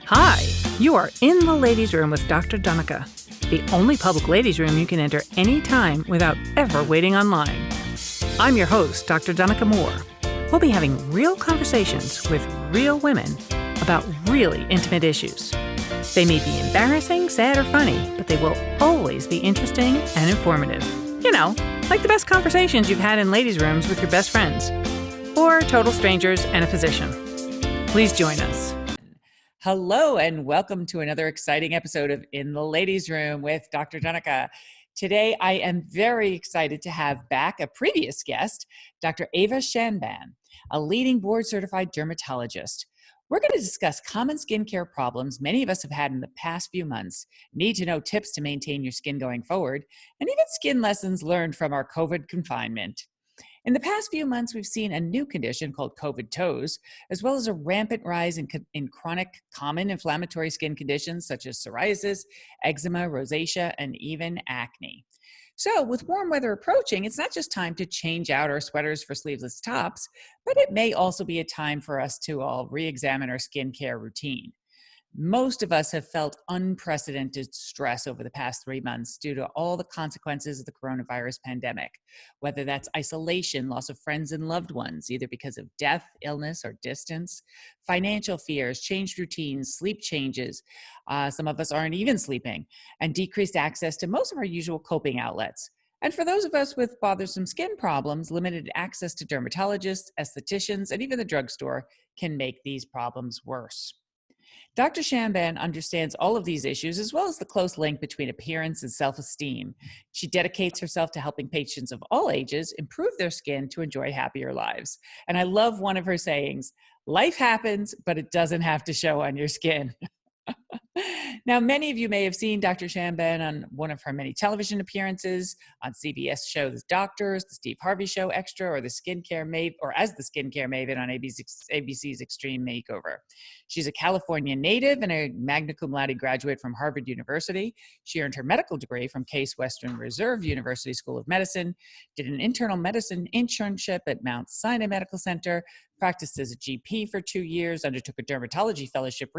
Hi, you are in the ladies' room with Dr. Donica, the only public ladies' room you can enter anytime without ever waiting online. I'm your host, Dr. Donica Moore. We'll be having real conversations with real women about really intimate issues. They may be embarrassing, sad, or funny, but they will always be interesting and informative. You know, like the best conversations you've had in ladies' rooms with your best friends, or total strangers and a physician. Please join us. Hello, and welcome to another exciting episode of In the Ladies' Room with Dr. Donica. Today, I am very excited to have back a previous guest, Dr. Ava Shamban, a leading board-certified dermatologist. We're going to discuss common skincare problems many of us have had in the past few months, need-to-know tips to maintain your skin going forward, and even skin lessons learned from our COVID confinement. In the past few months, we've seen a new condition called COVID toes, as well as a rampant rise in chronic common inflammatory skin conditions such as psoriasis, eczema, rosacea, and even acne. So with warm weather approaching, it's not just time to change out our sweaters for sleeveless tops, but it may also be a time for us to all re-examine our skincare routine. Most of us have felt unprecedented stress over the past 3 months due to all the consequences of the coronavirus pandemic, whether that's isolation, loss of friends and loved ones, either because of death, illness, or distance, financial fears, changed routines, sleep changes, some of us aren't even sleeping, and decreased access to most of our usual coping outlets. And for those of us with bothersome skin problems, limited access to dermatologists, estheticians, and even the drugstore can make these problems worse. Dr. Shamban understands all of these issues, as well as the close link between appearance and self-esteem. She dedicates herself to helping patients of all ages improve their skin to enjoy happier lives. And I love one of her sayings, life happens, but it doesn't have to show on your skin. Now, many of you may have seen Dr. Shamban on one of her many television appearances on CBS show The Doctors, The Steve Harvey Show Extra, or as the skincare maven on ABC's Extreme Makeover. She's a California native and a magna cum laude graduate from Harvard University. She earned her medical degree from Case Western Reserve University School of Medicine, did an internal medicine internship at Mount Sinai Medical Center, practiced as a GP for 2 years, undertook a dermatology fellowship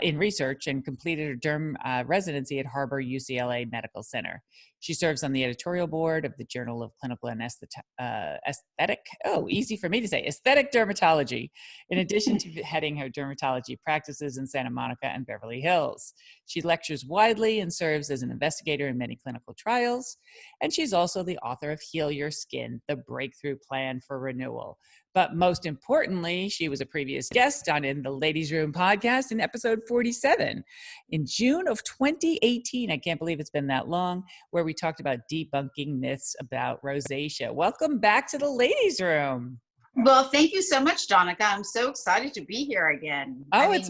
in research, and completed her derm residency at Harbor UCLA Medical Center. She serves on the editorial board of the Journal of Clinical and Aesthetic Dermatology, in addition to heading her dermatology practices in Santa Monica and Beverly Hills. She lectures widely and serves as an investigator in many clinical trials. And she's also the author of Heal Your Skin, the Breakthrough Plan for Renewal. But most importantly, she was a previous guest on In the Ladies' Room podcast in episode 47 in June of 2018. I can't believe it's been that long, where we talked about debunking myths about rosacea. Welcome back to the Ladies' Room. Well, thank you so much, Donica. I'm so excited to be here again. Oh, but it's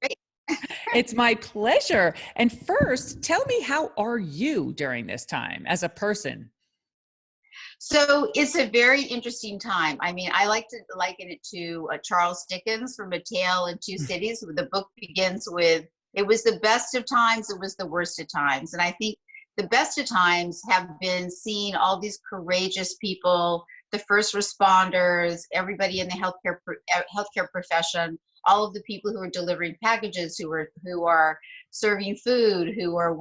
great. It's my pleasure. And first, tell me, how are you during this time as a person? So it's a very interesting time. I mean, I like to liken it to Charles Dickens from A Tale in Two Cities. The book begins with, it was the best of times, it was the worst of times. And I think the best of times have been seeing all these courageous people, the first responders, everybody in the healthcare profession, all of the people who are delivering packages, who are serving food, who are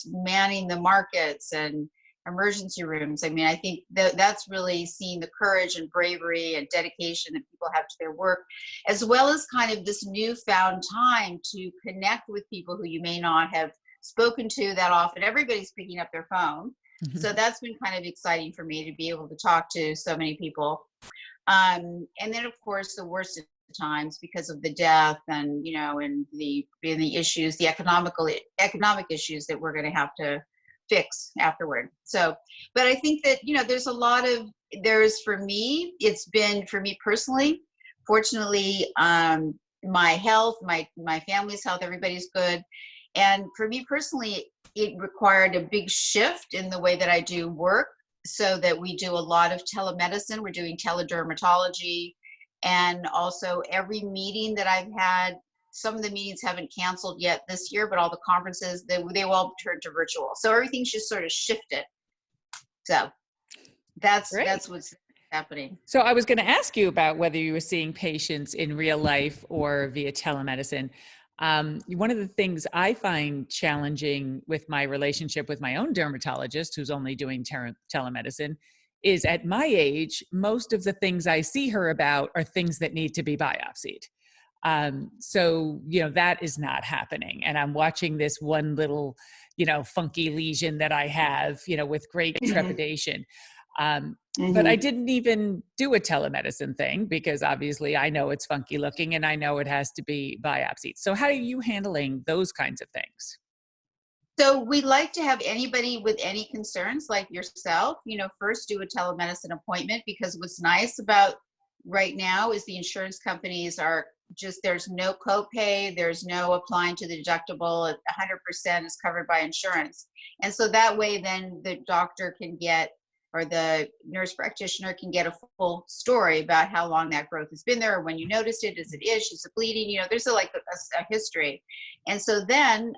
manning the markets and emergency rooms. I mean, I think that's really seeing the courage and bravery and dedication that people have to their work, as well as kind of this newfound time to connect with people who you may not have spoken to that often. Everybody's picking up their phone. Mm-hmm. So that's been kind of exciting for me to be able to talk to so many people. And then, of course, the worst of times because of the death and, and the issues, the economic issues that we're going to have to fix afterward. So, but I think that, it's been for me personally, fortunately, my health, my family's health, everybody's good. And for me personally, it required a big shift in the way that I do work, so that we do a lot of telemedicine. We're doing teledermatology, and also every meeting that I've had, some of the meetings haven't canceled yet this year, but all the conferences, they all turned to virtual. So everything's just sort of shifted. So that's what's happening. So I was going to ask you about whether you were seeing patients in real life or via telemedicine. One of the things I find challenging with my relationship with my own dermatologist, who's only doing telemedicine, is at my age, most of the things I see her about are things that need to be biopsied. So, that is not happening. And I'm watching this one little, funky lesion that I have, with great trepidation. But I didn't even do a telemedicine thing because obviously I know it's funky looking and I know it has to be biopsied. So how are you handling those kinds of things? So we like to have anybody with any concerns like yourself, first do a telemedicine appointment, because what's nice about right now is the insurance companies are just, there's no copay, there's no applying to the deductible, 100% is covered by insurance. And so that way then the doctor can get, or the nurse practitioner can get a full story about how long that growth has been there, or when you noticed it, is it itch, is it bleeding, there's a history. And so then,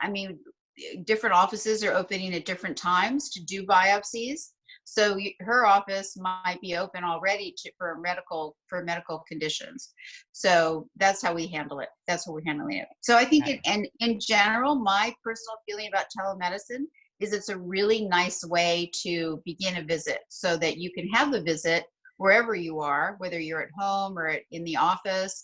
different offices are opening at different times to do biopsies. So her office might be open already for medical conditions. So that's how we handle it. That's what we're handling it. So I think in general, my personal feeling about telemedicine is it's a really nice way to begin a visit, so that you can have the visit wherever you are, whether you're at home or in the office.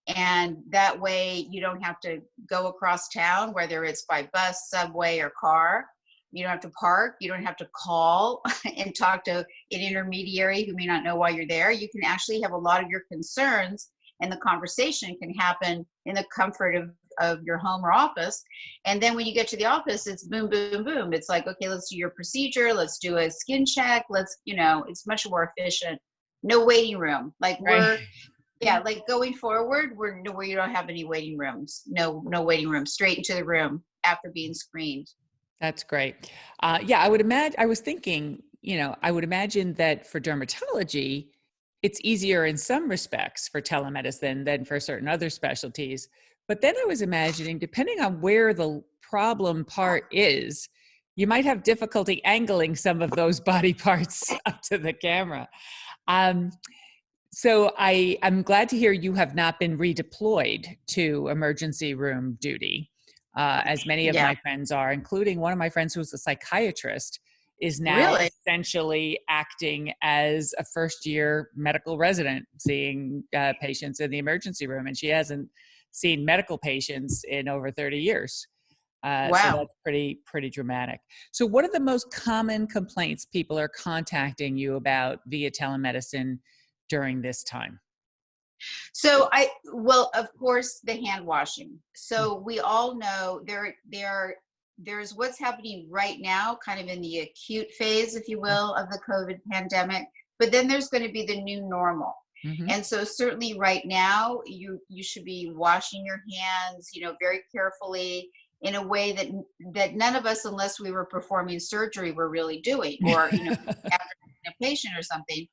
And that way you don't have to go across town, whether it's by bus, subway, or car. You don't have to park. You don't have to call and talk to an intermediary who may not know why you're there. You can actually have a lot of your concerns, and the conversation can happen in the comfort of your home or office. And then when you get to the office, it's boom, boom, boom. It's like, okay, let's do your procedure. Let's do a skin check. It's much more efficient. No waiting room. Like going forward, we don't have any waiting rooms. No waiting room. Straight into the room after being screened. That's great. I would imagine, I was thinking, I would imagine that for dermatology, it's easier in some respects for telemedicine than for certain other specialties. But then I was imagining, depending on where the problem part is, you might have difficulty angling some of those body parts up to the camera. So I'm glad to hear you have not been redeployed to emergency room duty, as many of my friends are, including one of my friends who's a psychiatrist, is now essentially acting as a first-year medical resident, seeing patients in the emergency room, and she hasn't seen medical patients in over 30 years. So that's pretty dramatic. So what are the most common complaints people are contacting you about via telemedicine during this time? So of course, the hand washing. So we all know there's what's happening right now, kind of in the acute phase, if you will, of the COVID pandemic, but then there's going to be the new normal. And so certainly right now, you should be washing your hands, very carefully, in a way that none of us, unless we were performing surgery, were really doing, or, after a patient or something.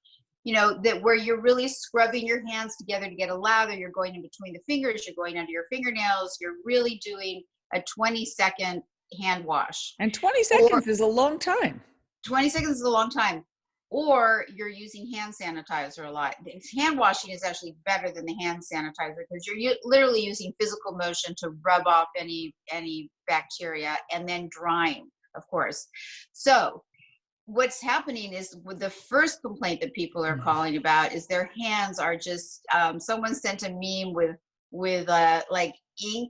That where you're really scrubbing your hands together to get a lather, you're going in between the fingers, you're going under your fingernails, you're really doing a 20-second hand wash. And 20 seconds is a long time. 20 seconds is a long time. Or you're using hand sanitizer a lot. Hand washing is actually better than the hand sanitizer, because you're literally using physical motion to rub off any bacteria, and then drying, of course. So what's happening is, with the first complaint that people are calling about is their hands are just, someone sent a meme with like ink,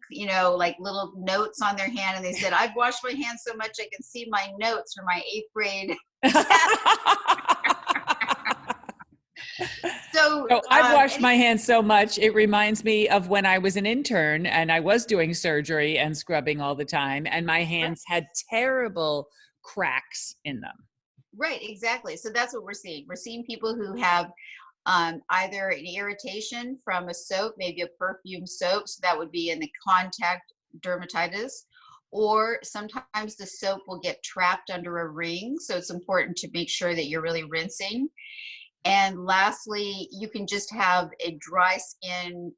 like little notes on their hand. And they said, I've washed my hands so much, I can see my notes from my 8th grade. So I've washed my hands so much, it reminds me of when I was an intern and I was doing surgery and scrubbing all the time, and my hands had terrible cracks in them. Right, exactly. So that's what we're seeing. We're seeing people who have either an irritation from a soap, maybe a perfume soap, so that would be in the contact dermatitis, or sometimes the soap will get trapped under a ring. So it's important to make sure that you're really rinsing. And lastly, you can just have a dry skin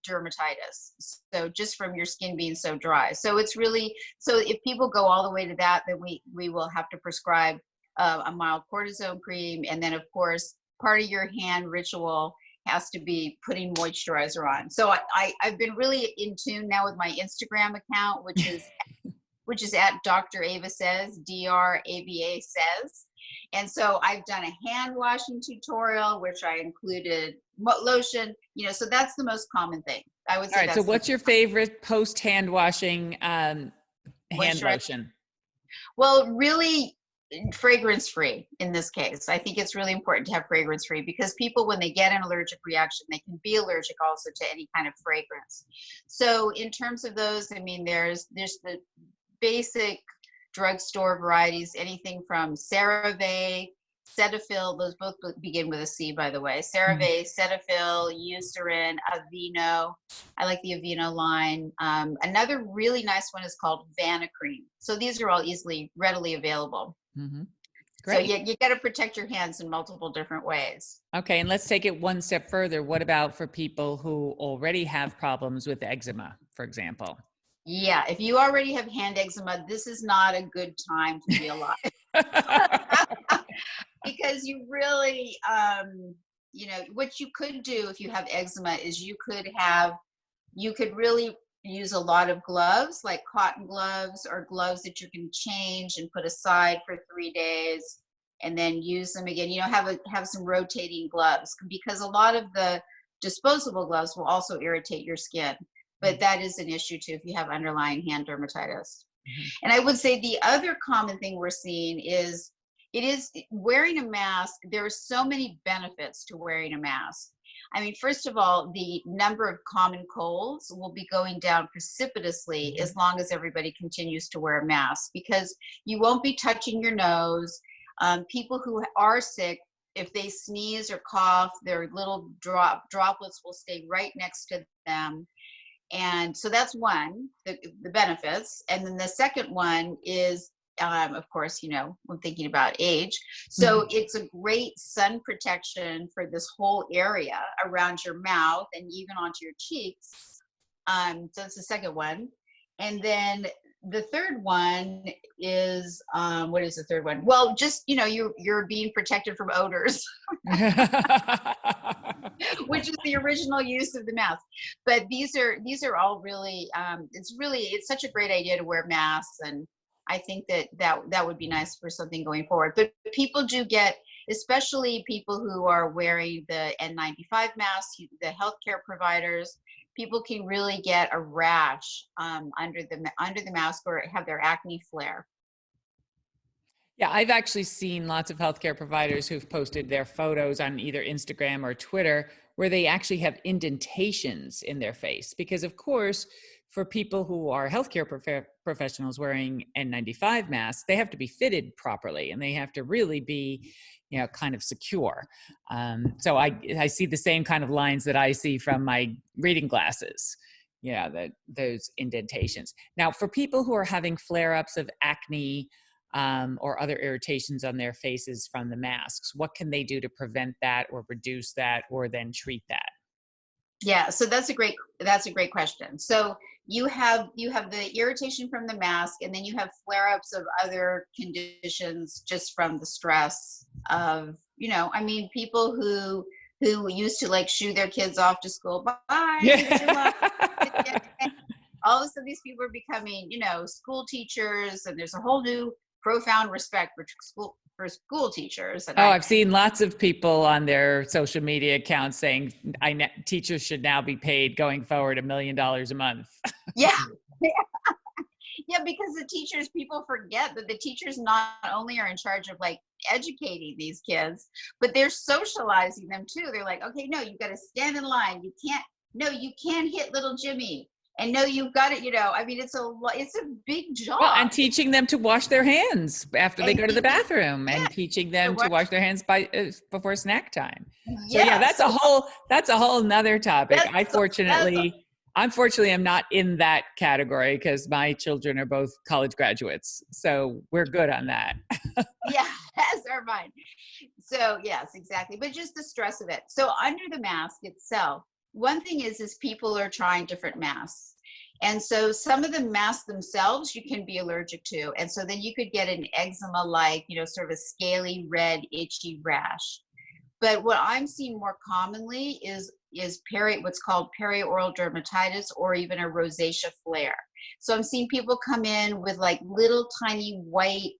dermatitis. So just from your skin being so dry. So it's really, so if people go all the way to that, then we will have to prescribe a mild cortisone cream. And then of course, part of your hand ritual has to be putting moisturizer on. So I've been really in tune now with my Instagram account, which is at Dr. Ava Says, DRAVA Says. And so I've done a hand washing tutorial, which I included lotion, so that's the most common thing. I would say. All right. So what's your favorite post hand washing hand lotion? Well, really fragrance free in this case. I think it's really important to have fragrance free because people, when they get an allergic reaction, they can be allergic also to any kind of fragrance. So in terms of those, I mean, there's the basic drugstore varieties, anything from CeraVe, Cetaphil, those both begin with a C, by the way. CeraVe, Cetaphil, Eucerin, Aveeno. I like the Aveeno line. Another really nice one is called Vanacream. So these are all readily available. Mm-hmm. Great. So you got to protect your hands in multiple different ways. Okay, and let's take it one step further. What about for people who already have problems with eczema, for example? Yeah, if you already have hand eczema, this is not a good time to be alive. Because you really, what you could do if you have eczema is you could really use a lot of gloves, like cotton gloves or gloves that you can change and put aside for 3 days and then use them again. Have some rotating gloves, because a lot of the disposable gloves will also irritate your skin. But that is an issue too if you have underlying hand dermatitis. Mm-hmm. And I would say the other common thing we're seeing is wearing a mask. There are so many benefits to wearing a mask. I mean, first of all, the number of common colds will be going down precipitously as long as everybody continues to wear a mask, because you won't be touching your nose. People who are sick, if they sneeze or cough, their little droplets will stay right next to them. And so that's one, the benefits. And then the second one is, of course, when thinking about age. So it's a great sun protection for this whole area around your mouth and even onto your cheeks. So that's the second one. And then the third one is, what is the third one? Well, just, you're being protected from odors, which is the original use of the mask. But these are all really, it's such a great idea to wear masks. And I think that would be nice for something going forward. But people do get, especially people who are wearing the N95 masks, the healthcare providers, people can really get a rash under the mask or have their acne flare. Yeah, I've actually seen lots of healthcare providers who've posted their photos on either Instagram or Twitter where they actually have indentations in their face. Because of course, for people who are healthcare professionals wearing N95 masks, they have to be fitted properly and they have to really be, kind of secure. So I see the same kind of lines that I see from my reading glasses, those indentations. Now, for people who are having flare-ups of acne or other irritations on their faces from the masks, what can they do to prevent that or reduce that or then treat that? Yeah, so that's a great question. So you have the irritation from the mask, and then you have flare-ups of other conditions just from the stress of, people who used to like shoo their kids off to school. Bye. Yeah. All of a sudden these people are becoming, school teachers, and there's a whole new profound respect for school teachers. And I've seen lots of people on their social media accounts saying teachers should now be paid going forward $1 million a month. Yeah. Yeah, because people forget that the teachers not only are in charge of like educating these kids, but they're socializing them too. They're like, okay, no, you've got to stand in line. You can't hit little Jimmy. And no, you've got it, it's a big job. Well, and teaching them to wash their hands after they go to the bathroom, and teaching them to wash their hands before snack time. So yeah, that's a whole nother topic. Unfortunately, I'm not in that category because my children are both college graduates. So we're good on that. Yeah, as are mine. So yes, exactly. But just the stress of it. So under the mask itself, one thing is people are trying different masks. And so some of the masks themselves you can be allergic to. And so then you could get an eczema-like, sort of a scaly, red, itchy rash. But what I'm seeing more commonly is what's called perioral dermatitis, or even a rosacea flare. So I'm seeing people come in with like little tiny white,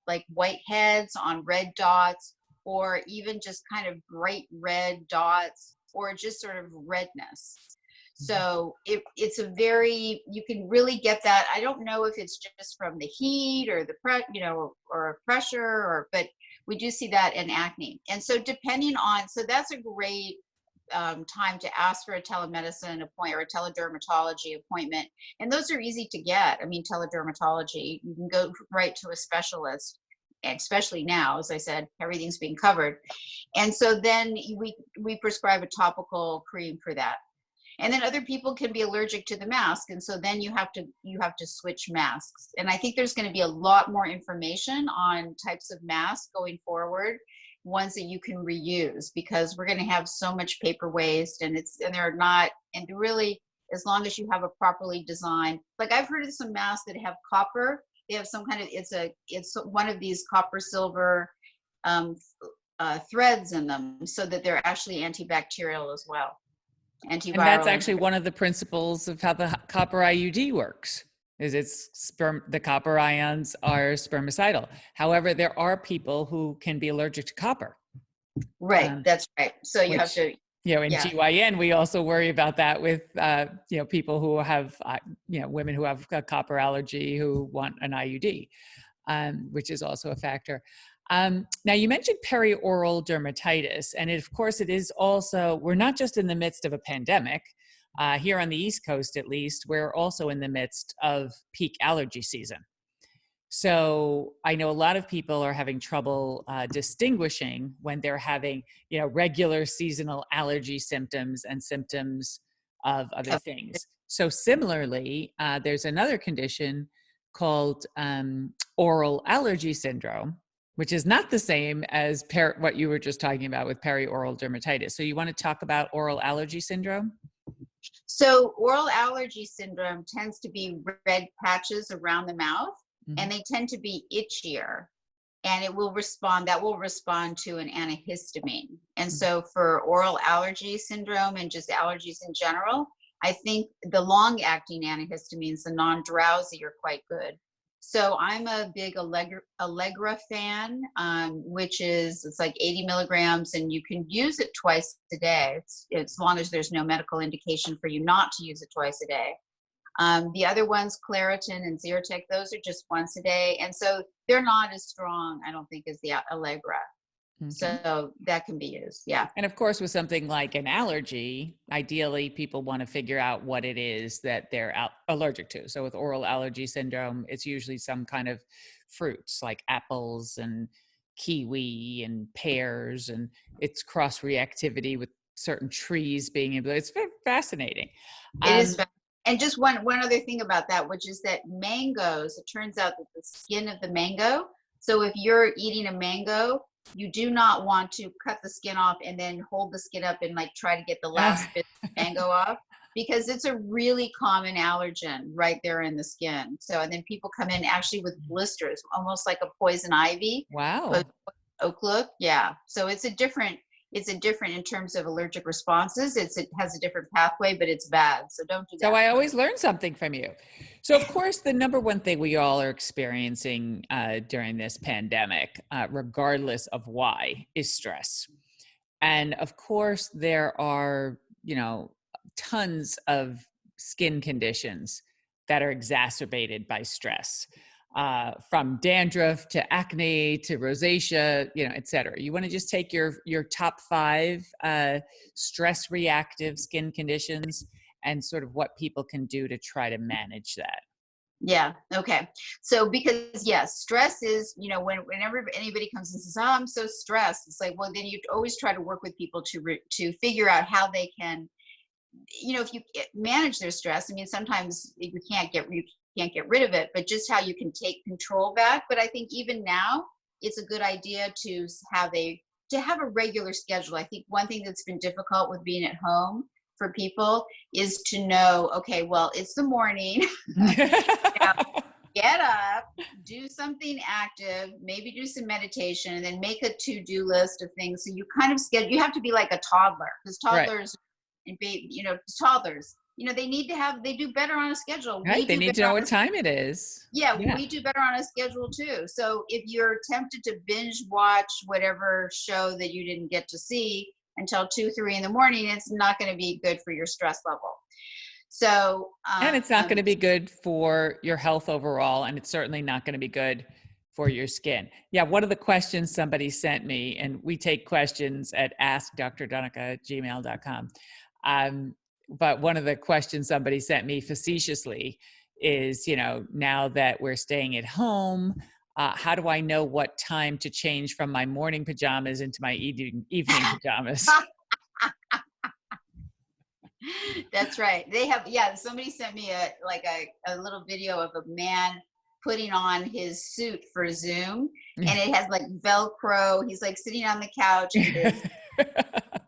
like white heads on red dots, or even just kind of bright red dots, or just sort of redness. So it's a very, you can really get that. I don't know if it's just from the heat or or pressure, but we do see that in acne. And so so that's a great time to ask for a telemedicine appointment or a teledermatology appointment. And those are easy to get. I mean, teledermatology, you can go right to a specialist, and especially now, as I said, everything's being covered. And so then we prescribe a topical cream for that. And then other people can be allergic to the mask, and so then you have to switch masks. And I think there's going to be a lot more information on types of masks going forward, ones that you can reuse, because we're going to have so much paper waste, and really, as long as you have a properly designed, like I've heard of some masks that have copper. They have some kind of, it's one of these copper silver threads in them, so that they're actually antibacterial as well. And that's actually one of the principles of how the copper IUD works, is the copper ions are spermicidal. However, there are people who can be allergic to copper. Right, that's right. So you have to, in GYN, we also worry about that with, people who have, women who have a copper allergy who want an IUD, which is also a factor. Now, you mentioned perioral dermatitis, and of course it is also, we're not just in the midst of a pandemic. Here on the East Coast, at least, we're also in the midst of peak allergy season. So I know a lot of people are having trouble distinguishing when they're having, regular seasonal allergy symptoms and symptoms of other things. So similarly, there's another condition called oral allergy syndrome, which is not the same as what you were just talking about with perioral dermatitis. So you want to talk about oral allergy syndrome? So oral allergy syndrome tends to be red patches around the mouth, and they tend to be itchier, and that will respond to an antihistamine. And so for oral allergy syndrome and just allergies in general, I think the long-acting antihistamines, the non-drowsy, are quite good. So I'm a big Allegra fan, which it's like 80 milligrams, and you can use it twice a day. It's as long as there's no medical indication for you not to use it twice a day. The other ones, Claritin and Zyrtec, those are just once a day. And so they're not as strong, I don't think, as the Allegra. Okay. So that can be used. Yeah. And of course, with something like an allergy, ideally people want to figure out what it is that they're allergic to. So with oral allergy syndrome, it's usually some kind of fruits like apples and kiwi and pears, and it's cross reactivity with certain trees being able to, it's very fascinating. It is. And just one other thing about that, which is that mangoes, it turns out that the skin of the mango, so if you're eating a mango, you do not want to cut the skin off and then hold the skin up and like try to get the last bit of mango off, because it's a really common allergen right there in the skin. So, and then people come in actually with blisters, almost like a poison ivy. Wow. Oak look. Yeah. So it's a different in terms of allergic responses. It has a different pathway, but it's bad. So don't do that. So I always learn something from you. So of course, the number one thing we all are experiencing during this pandemic, regardless of why, is stress. And of course, there are, tons of skin conditions that are exacerbated by stress. From dandruff to acne to rosacea, et cetera. You want to just take your top 5 stress reactive skin conditions and sort of what people can do to try to manage that. Yeah. Okay. So because stress is, whenever anybody comes and says, "Oh, I'm so stressed," it's like, well, then you always try to work with people to figure out how they can, if you manage their stress. I mean, sometimes you can't get rid of it, but just how you can take control back. But I think even now, it's a good idea to have a regular schedule. I think one thing that's been difficult with being at home for people is to know, okay, well, it's the morning. get up, do something active, maybe do some meditation, and then make a to-do list of things. So you kind of schedule, you have to be like a toddler, because Right. toddlers and baby, toddlers, they do better on a schedule. Right. We They do need to better know on what a time it is. Yeah, Yeah. we do better on a schedule too. So if you're tempted to binge watch whatever show that you didn't get to see until 2, 3 in the morning, it's not going to be good for your stress level. So, And it's not going to be good for your health overall. And it's certainly not going to be good for your skin. Yeah. One of the questions somebody sent me, and we take questions at askdrdonica@gmail.com. But one of the questions somebody sent me facetiously is, now that we're staying at home, how do I know what time to change from my morning pajamas into my evening pajamas? that's right. They have, yeah, somebody sent me a little video of a man putting on his suit for Zoom, and it has like Velcro. He's like sitting on the couch in his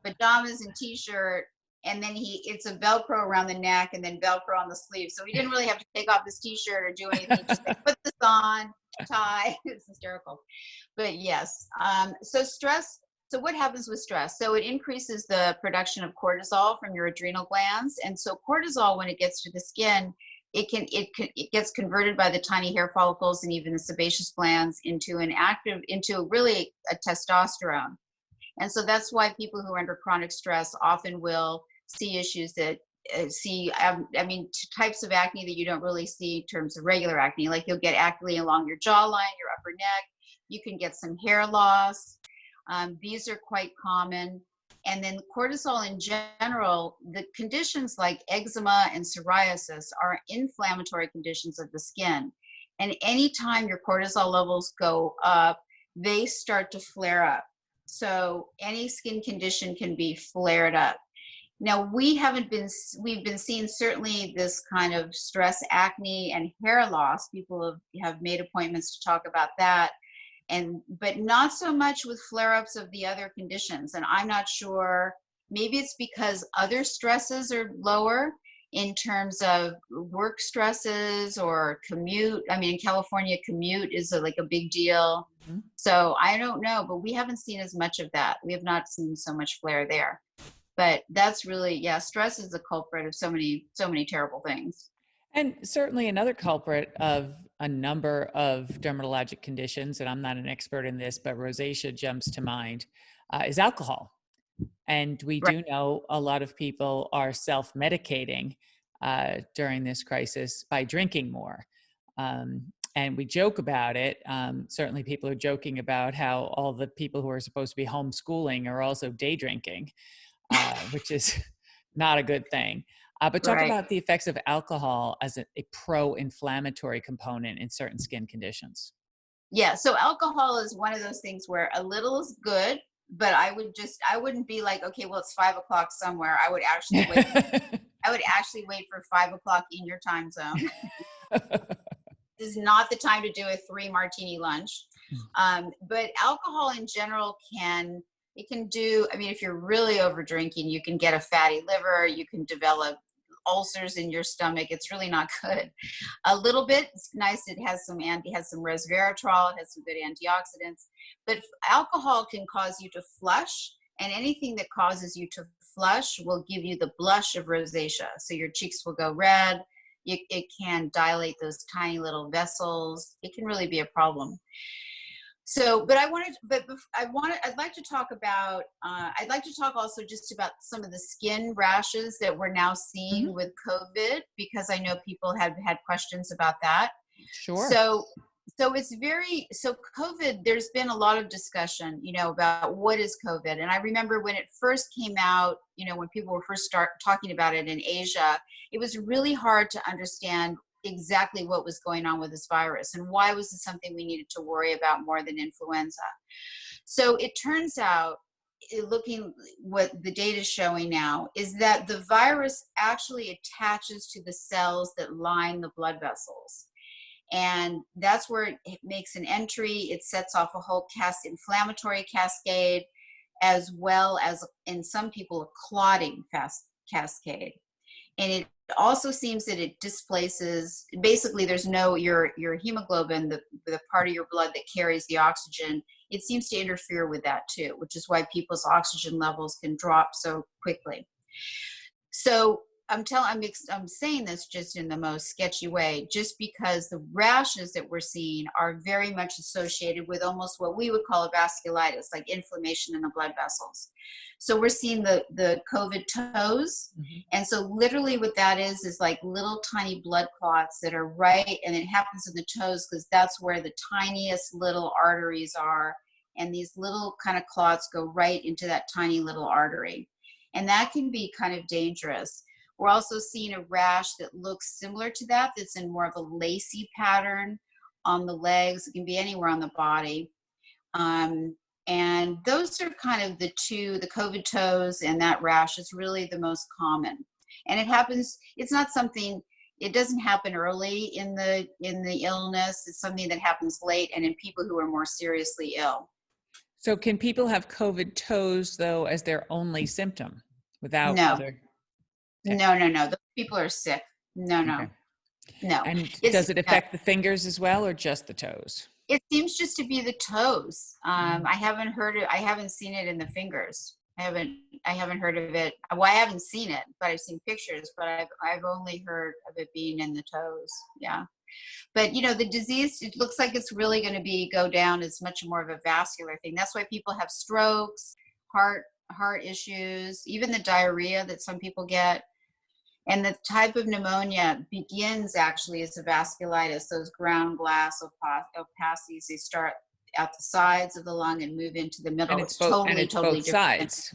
pajamas and t-shirt, and then it's a Velcro around the neck and then Velcro on the sleeve. So he didn't really have to take off his t-shirt or do anything. Just like put this on, tie. It's hysterical. But yes, so what happens with stress? So it increases the production of cortisol from your adrenal glands. And so cortisol, when it gets to the skin, it gets converted by the tiny hair follicles and even the sebaceous glands into really a testosterone. And so that's why people who are under chronic stress often will see issues that types of acne that you don't really see in terms of regular acne. Like you'll get acne along your jawline, your upper neck. You can get some hair loss. These are quite common. And then cortisol in general, the conditions like eczema and psoriasis are inflammatory conditions of the skin. And anytime your cortisol levels go up, they start to flare up. So any skin condition can be flared up. Now we've been seeing certainly this kind of stress, acne, and hair loss. People have made appointments to talk about that, but not so much with flare-ups of the other conditions. And I'm not sure, maybe it's because other stresses are lower in terms of work stresses or commute. I mean, in California, commute is like a big deal. Mhm. So I don't know, but we haven't seen as much of that. We have not seen so much flare there. But that's really, yeah, stress is the culprit of so many terrible things. And certainly another culprit of a number of dermatologic conditions, and I'm not an expert in this, but rosacea jumps to mind, is alcohol. And we Right. do know a lot of people are self-medicating during this crisis by drinking more. And we joke about it. Certainly people are joking about how all the people who are supposed to be homeschooling are also day drinking, which is not a good thing. But talk Right. about the effects of alcohol as a pro-inflammatory component in certain skin conditions. Yeah. So alcohol is one of those things where a little is good, but I wouldn't be like, okay, well, it's 5 o'clock somewhere. I would actually wait for 5 o'clock in your time zone. This is not the time to do a 3 martini lunch. But alcohol in general can do, I mean, if you're really over drinking, you can get a fatty liver, you can develop ulcers in your stomach. It's really not good. A little bit, it's nice. It has some resveratrol, it has some good antioxidants, but alcohol can cause you to flush, and anything that causes you to flush will give you the blush of rosacea. So your cheeks will go red. It can dilate those tiny little vessels. It can really be a problem. So, I'd like to talk about, I'd like to talk also just about some of the skin rashes that we're now seeing Mhm. with COVID, because I know people have had questions about that. Sure. So, so COVID, there's been a lot of discussion, about what is COVID. And I remember when it first came out, when people were first start talking about it in Asia, it was really hard to understand exactly what was going on with this virus and why was it something we needed to worry about more than influenza. So it turns out, looking what the data is showing now, is that the virus actually attaches to the cells that line the blood vessels. And that's where it makes an entry. It sets off a whole inflammatory cascade, as well as in some people a clotting cascade. And it also seems that it displaces, basically there's no, your hemoglobin, the part of your blood that carries the oxygen, it seems to interfere with that too, which is why people's oxygen levels can drop so quickly. So I'm saying this just in the most sketchy way, just because the rashes that we're seeing are very much associated with almost what we would call a vasculitis, like inflammation in the blood vessels. So we're seeing the COVID toes. Mm-hmm. And so literally what that is like little tiny blood clots that are right, and it happens in the toes because that's where the tiniest little arteries are. And these little kind of clots go right into that tiny little artery. And that can be kind of dangerous. We're also seeing a rash that looks similar to that, that's in more of a lacy pattern on the legs. It can be anywhere on the body. And those are kind of the two, the COVID toes and that rash is really the most common. And it happens, it's not something, it doesn't happen early in the illness. It's something that happens late and in people who are more seriously ill. So can people have COVID toes, though, as their only symptom without No, other? Okay. no. Those people are sick. No. Okay. No. And It's, does it affect the fingers as well, or just the toes? it seems just to be the toes. I haven't seen it in the fingers. I haven't heard of it. Well, I haven't seen it, but I've seen pictures, but I've only heard of it being in the toes. Yeah. But the disease, it looks like it's really going to go down as much more of a vascular thing. That's why people have strokes, heart issues, even the diarrhea that some people get. And the type of pneumonia begins actually as a vasculitis. Those ground glass opacities, they start at the sides of the lung and move into the middle. And It's totally both different. sides.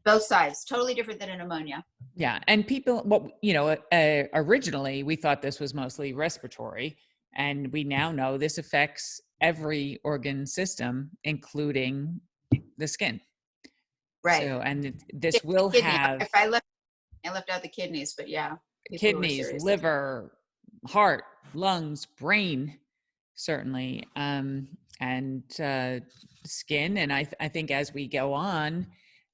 Both sides, totally different than a pneumonia. Yeah. And people, originally we thought this was mostly respiratory, and we now know this affects every organ system, including the skin. Right. So, and this will Kidney. have If I left out the kidneys, but yeah. Kidneys, liver, heart, lungs, brain, certainly, and skin. And I think as we go on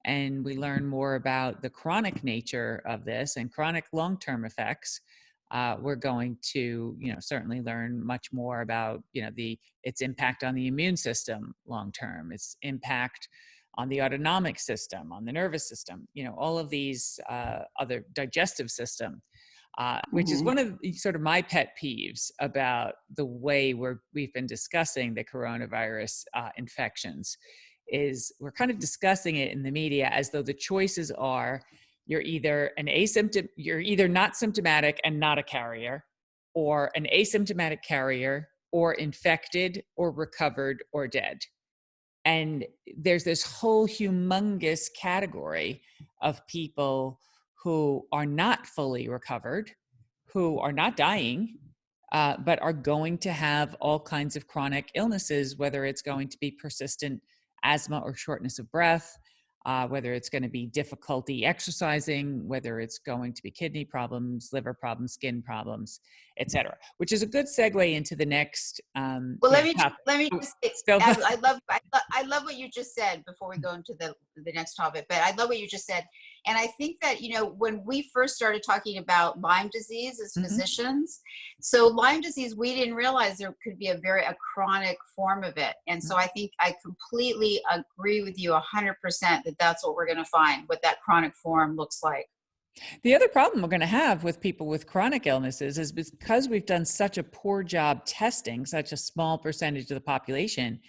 and we learn more about the chronic nature of this and chronic long-term effects, we're going to, certainly learn much more about, its impact on the immune system long-term, its impact on the autonomic system, on the nervous system, all of these other digestive system. Which is one of sort of my pet peeves about the way we've been discussing the coronavirus infections, is we're kind of discussing it in the media as though the choices are you're either not symptomatic and not a carrier, or an asymptomatic carrier, or infected, or recovered, or dead. And there's this whole humongous category of people who are not fully recovered, who are not dying, but are going to have all kinds of chronic illnesses, whether it's going to be persistent asthma or shortness of breath, whether it's going to be difficulty exercising, whether it's going to be kidney problems, liver problems, skin problems, etc. Which is a good segue into the next. Well, let me just say, So, I love what you just said before we go into the next topic. But I love what you just said, and I think that when we first started talking about Lyme disease as physicians, so Lyme disease, we didn't realize there could be a chronic form of it, and so I think I completely agree with you 100% that that's what we're going to find, what that chronic form looks like. The other problem we're going to have with people with chronic illnesses is because we've done such a poor job testing such a small percentage of the population,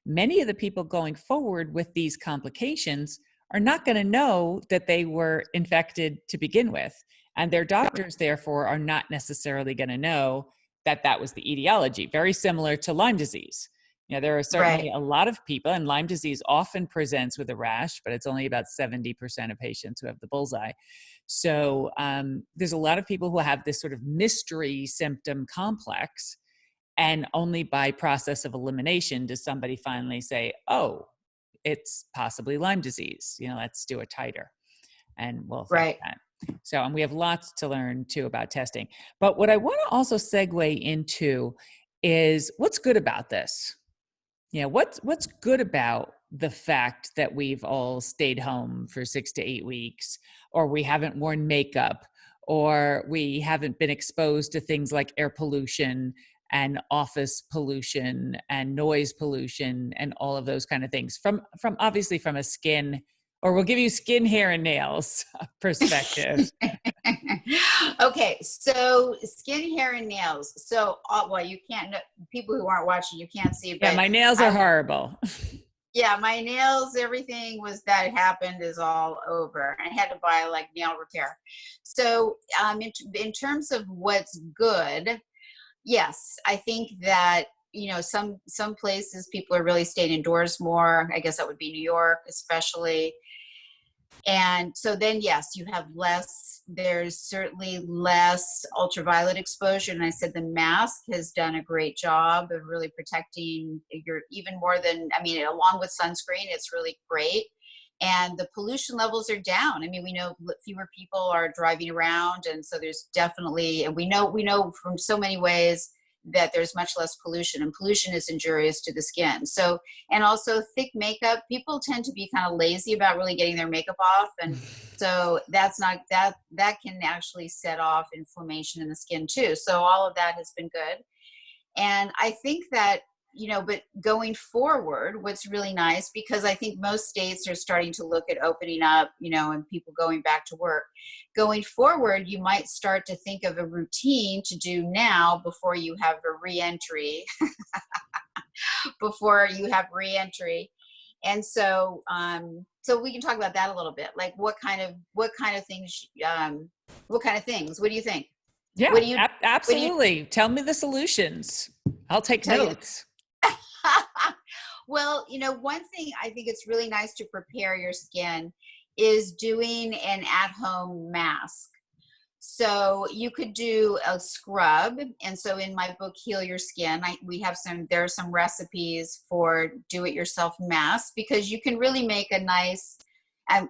many of the people going forward with these complications are not going to know that they were infected to begin with. And their doctors, therefore, are not necessarily going to know that that was the etiology. Very similar to Lyme disease. There are certainly a lot of people, and Lyme disease often presents with a rash, but it's only about 70% of patients who have the bullseye. So there's a lot of people who have this sort of mystery symptom complex, and only by process of elimination does somebody finally say, oh, it's possibly Lyme disease. Let's do a titer, and we'll think that. So, and we have lots to learn too about testing. But what I want to also segue into is what's good about this. What's good about the fact that we've all stayed home for 6 to 8 weeks, or we haven't worn makeup, or we haven't been exposed to things like air pollution and office pollution and noise pollution and all of those kind of things from obviously from a skin, or we'll give you skin, hair, and nails perspective. Okay, so skin, hair, and nails. So, well, you can't, people who aren't watching, you can't see, Yeah, but my nails are horrible. yeah, my nails, everything was that happened is all over. I had to buy like nail repair. So, in terms of what's good, yes, I think that, some places people are really staying indoors more. I guess that would be New York, especially. And so then, yes, you have there's certainly less ultraviolet exposure. And I said the mask has done a great job of really protecting your, even more than, I mean, along with sunscreen, it's really great. And the pollution levels are down. I mean, we know fewer people are driving around. And so there's definitely, and we know from so many ways that there's much less pollution, and pollution is injurious to the skin. So, and also thick makeup, people tend to be kind of lazy about really getting their makeup off. And so that's not, that can actually set off inflammation in the skin too. So all of that has been good. And I think that, but going forward, what's really nice, because I think most states are starting to look at opening up, and people going back to work. Going forward, you might start to think of a routine to do now before you have a reentry, And so, so we can talk about that a little bit. Like what kind of things, what do you think? Yeah, What do you, absolutely. Tell me the solutions. I'll take notes. Well, one thing I think it's really nice to prepare your skin is doing an at-home mask. So you could do a scrub. And so in my book, Heal Your Skin, there are some recipes for do-it-yourself masks, because you can really make a nice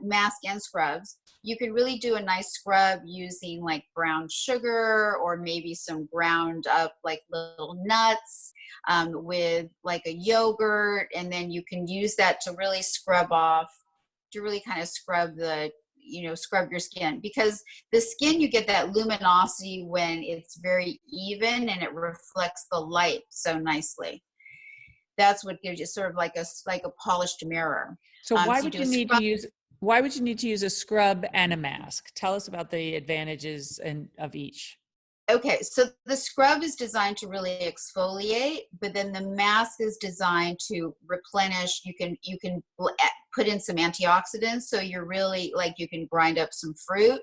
mask and scrubs. You can really do a nice scrub using like brown sugar, or maybe some ground up like little nuts, with like a yogurt. And then you can use that to really scrub off, to really kind of scrub scrub your skin, because the skin, you get that luminosity when it's very even and it reflects the light so nicely. That's what gives you sort of like a polished mirror. So why would you need to use a scrub and a mask? Tell us about the advantages of each. Okay, so the scrub is designed to really exfoliate, but then the mask is designed to replenish. You can put in some antioxidants, so you're really like, you can grind up some fruit.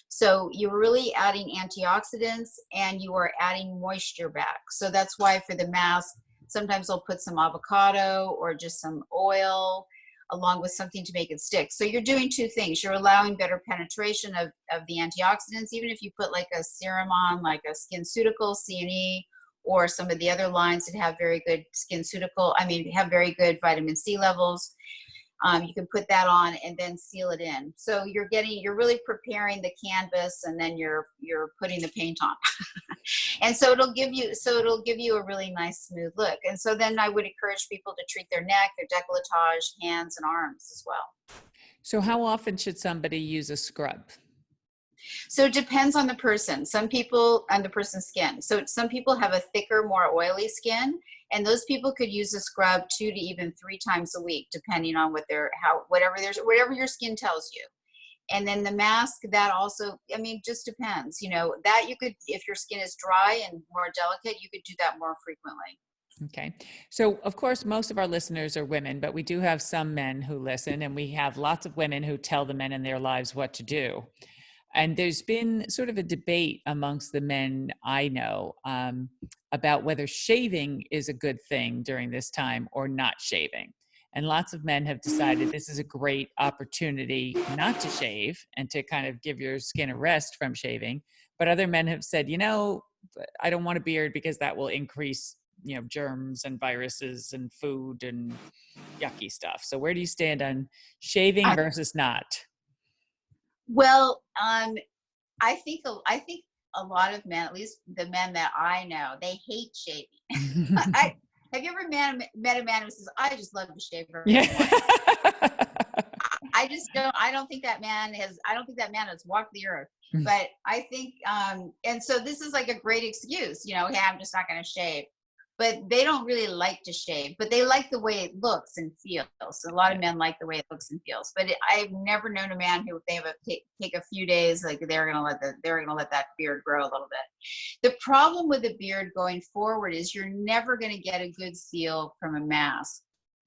So you're really adding antioxidants, and you are adding moisture back. So that's why for the mask, sometimes I'll put some avocado or just some oil along with something to make it stick. So you're doing two things. You're allowing better penetration of the antioxidants, even if you put like a serum on, like a SkinCeutical, C&E, or some of the other lines that have very good have very good vitamin C levels. You can put that on and then seal it in. So you're really preparing the canvas, and then you're putting the paint on. And so it'll give you a really nice smooth look. And so then I would encourage people to treat their neck, their décolletage, hands, and arms as well. So how often should somebody use a scrub? So it depends on the person. Some people, on the person's skin. So some people have a thicker, more oily skin, and those people could use a scrub 2 to even 3 times a week, depending on whatever your skin tells you. And then the mask, that also, just depends, that you could, if your skin is dry and more delicate, you could do that more frequently. Okay. So of course, most of our listeners are women, but we do have some men who listen, and we have lots of women who tell the men in their lives what to do. And there's been sort of a debate amongst the men I know about whether shaving is a good thing during this time or not shaving. And lots of men have decided this is a great opportunity not to shave and to kind of give your skin a rest from shaving. But other men have said, I don't want a beard because that will increase, germs and viruses and food and yucky stuff. So where do you stand on shaving versus not? Well, I think a lot of men, at least the men that I know, they hate shaving. Have you ever met a man who says, "I just love to shave every morning"? I don't think that man has walked the earth. But I think, and so this is like a great excuse, hey, I'm just not going to shave. But they don't really like to shave, but they like the way it looks and feels. A lot of men like the way it looks and feels. But I've never known a man who, if they have take a few days, like they're gonna let that beard grow a little bit. The problem with the beard going forward is you're never going to get a good seal from a mask.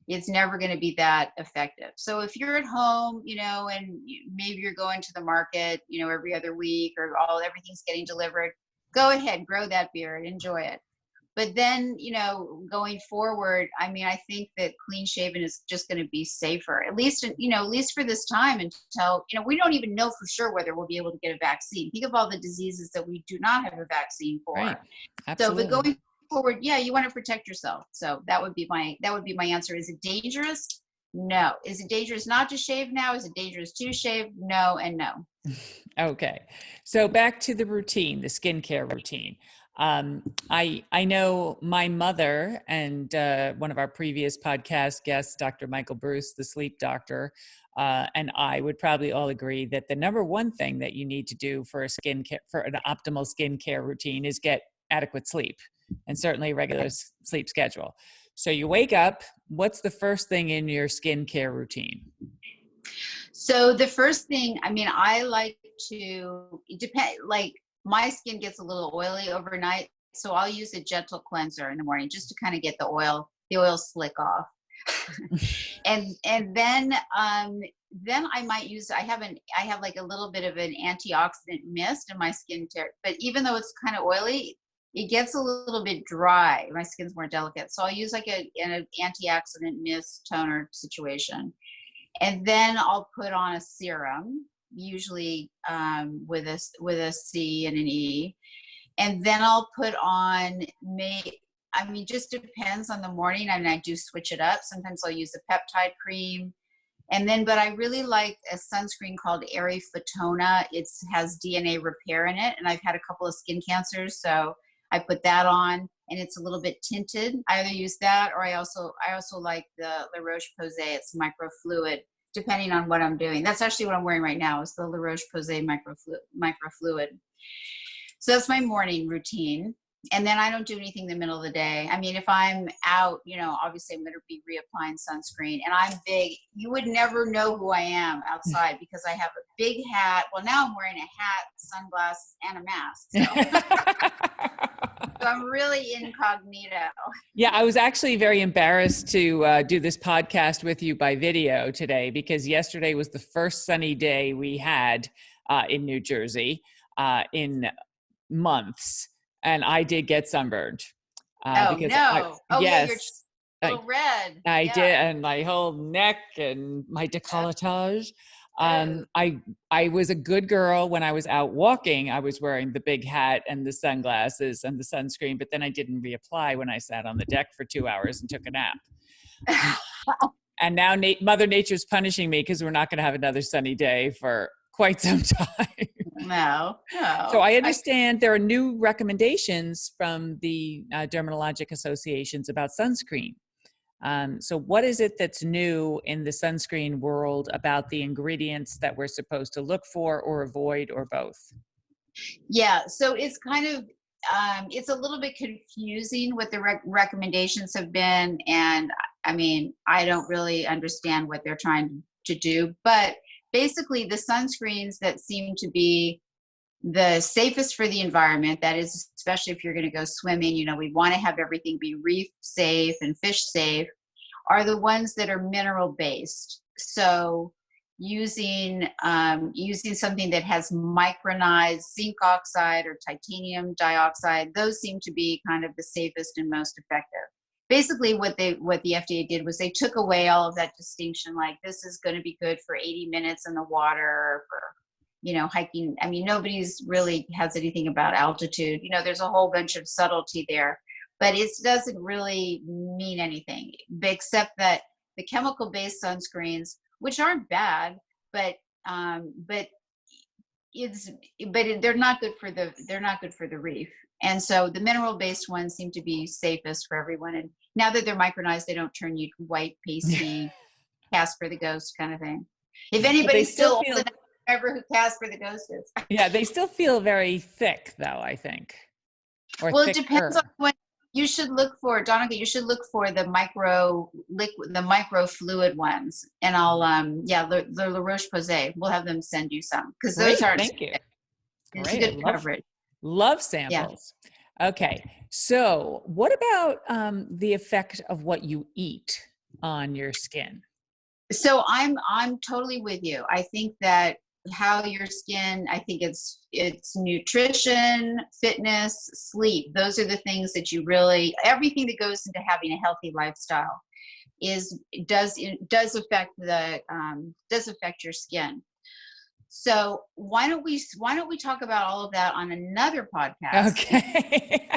It's never going to be that effective. So if you're at home, and maybe you're going to the market, every other week, or everything's getting delivered, go ahead, grow that beard, enjoy it. But then, going forward, I mean, I think that clean shaven is just going to be safer, at least for this time, until, we don't even know for sure whether we'll be able to get a vaccine. Think of all the diseases that we do not have a vaccine for. Right. Absolutely. So, but going forward, yeah, you want to protect yourself. So that would be my answer. Is it dangerous? No. Is it dangerous not to shave now? Is it dangerous to shave? No and no. Okay. So back to the routine, the skincare routine. I know my mother and one of our previous podcast guests, Dr. Michael Bruce, the sleep doctor, and I would probably all agree that the number one thing that you need to do for an optimal skincare routine is get adequate sleep, and certainly a regular sleep schedule. So you wake up, what's the first thing in your skincare routine? So the first thing, I mean, I like to, it depends, like my skin gets a little oily overnight. So I'll use a gentle cleanser in the morning just to kind of get the oil slick off. and then I might use, I have like a little bit of an antioxidant mist in my skincare, but even though it's kind of oily, it gets a little bit dry. My skin's more delicate. So I'll use like an antioxidant mist toner situation. And then I'll put on a serum, usually with a C and an E. And then I'll put on, just depends on the morning. I mean, I do switch it up. Sometimes I'll use a peptide cream. And then, but I really like a sunscreen called Airy Fotona. It has DNA repair in it. And I've had a couple of skin cancers, so I put that on, and it's a little bit tinted. I either use that, or I also like the La Roche-Posay. It's microfluid, depending on what I'm doing. That's actually what I'm wearing right now, is the La Roche-Posay microfluid. So that's my morning routine. And then I don't do anything in the middle of the day. I mean, if I'm out, obviously I'm going to be reapplying sunscreen, and I'm big. You would never know who I am outside because I have a big hat. Well, now I'm wearing a hat, sunglasses, and a mask. So I'm really incognito. Yeah, I was actually very embarrassed to do this podcast with you by video today, because yesterday was the first sunny day we had in New Jersey in months. And I did get sunburned. Oh, no. Yes. Yeah, you're a little red. I did. And my whole neck and my décolletage. I was a good girl when I was out walking. I was wearing the big hat and the sunglasses and the sunscreen, but then I didn't reapply when I sat on the deck for 2 hours and took a nap. And now Mother Nature's punishing me because we're not going to have another sunny day for quite some time. No. So I understand there are new recommendations from the dermatologic associations about sunscreen. So what is it that's new in the sunscreen world about the ingredients that we're supposed to look for or avoid, or both? Yeah, so it's kind of, it's a little bit confusing what the recommendations have been. And I mean, I don't really understand what they're trying to do, but basically the sunscreens that seem to be the safest for the environment, that is, especially if you're going to go swimming, we want to have everything be reef safe and fish safe, are the ones that are mineral based. So using something that has micronized zinc oxide or titanium dioxide, those seem to be kind of the safest and most effective. Basically what the FDA did was they took away all of that distinction, like this is going to be good for 80 minutes in the water, for hiking. I mean, nobody's really has anything about altitude. There's a whole bunch of subtlety there, but it doesn't really mean anything, except that the chemical-based sunscreens, which aren't bad, but they're not good for the reef. And so the mineral-based ones seem to be safest for everyone. And now that they're micronized, they don't turn you white, pasty, Casper the Ghost kind of thing. If anybody's still old enough to remember who Casper the Ghost is. Yeah, they still feel very thick, though, I think. Or well, thicker. It depends on what you should look for, Donica. You should look for the micro fluid ones, and I'll the La Roche-Posay. We'll have them send you some because those aren't. Thank you. It's Great. good coverage. Love samples. Yeah. Okay, so what about the effect of what you eat on your skin? So I'm totally with you. I think that how your skin, I think it's nutrition, fitness, sleep. Those are the things that you really, everything that goes into having a healthy lifestyle does affect your skin. So why don't we talk about all of that on another podcast? Okay.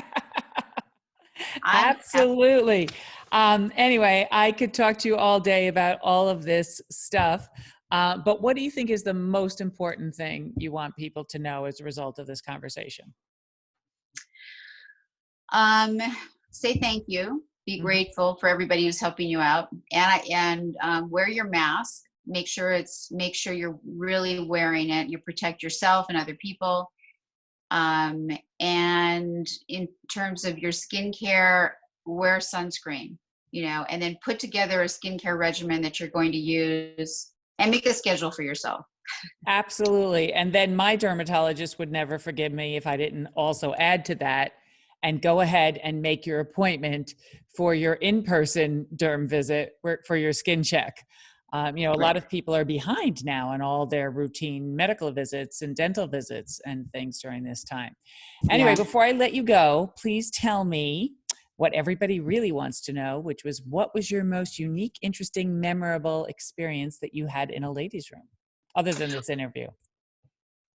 Absolutely. Anyway, I could talk to you all day about all of this stuff. But what do you think is the most important thing you want people to know as a result of this conversation? Say thank you. Be grateful for everybody who's helping you out, and wear your mask. Make sure you're really wearing it. You protect yourself and other people. And in terms of your skincare, wear sunscreen. And then put together a skincare regimen that you're going to use. And make a schedule for yourself. Absolutely. And then my dermatologist would never forgive me if I didn't also add to that and go ahead and make your appointment for your in-person derm visit for your skin check. A lot of people are behind now on all their routine medical visits and dental visits and things during this time. Anyway, before I let you go, please tell me what everybody really wants to know, which was, what was your most unique, interesting, memorable experience that you had in a ladies' room, other than this interview?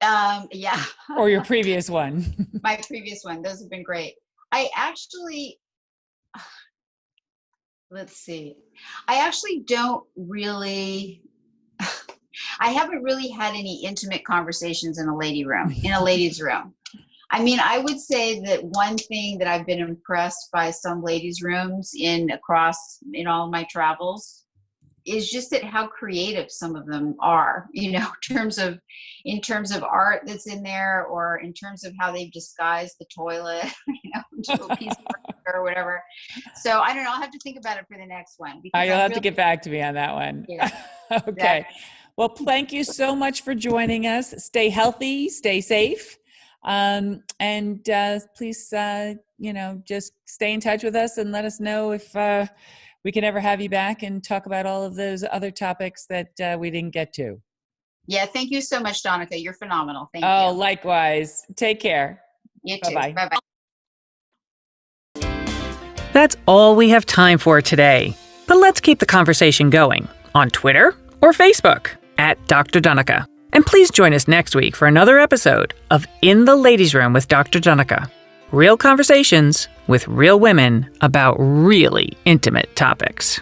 Or your previous one. My previous one. Those have been great. Let's see. I haven't really had any intimate conversations in a ladies' room. I mean, I would say that one thing that I've been impressed by some ladies' rooms in all my travels is just that how creative some of them are, in terms of art that's in there, or in terms of how they've disguised the toilet, into a piece of furniture or whatever. So I don't know. I'll have to think about it for the next one. You'll have to get back to me on that one. Yeah, okay. Exactly. Well, thank you so much for joining us. Stay healthy, stay safe. And please, just stay in touch with us and let us know if we can ever have you back and talk about all of those other topics that we didn't get to. Yeah, thank you so much, Donica. You're phenomenal. Thank you. Oh, likewise. Take care. You too. Bye-bye. Bye-bye. That's all we have time for today. But let's keep the conversation going on Twitter or Facebook @DrDonica. And please join us next week for another episode of In the Ladies' Room with Dr. Donica. Real conversations with real women about really intimate topics.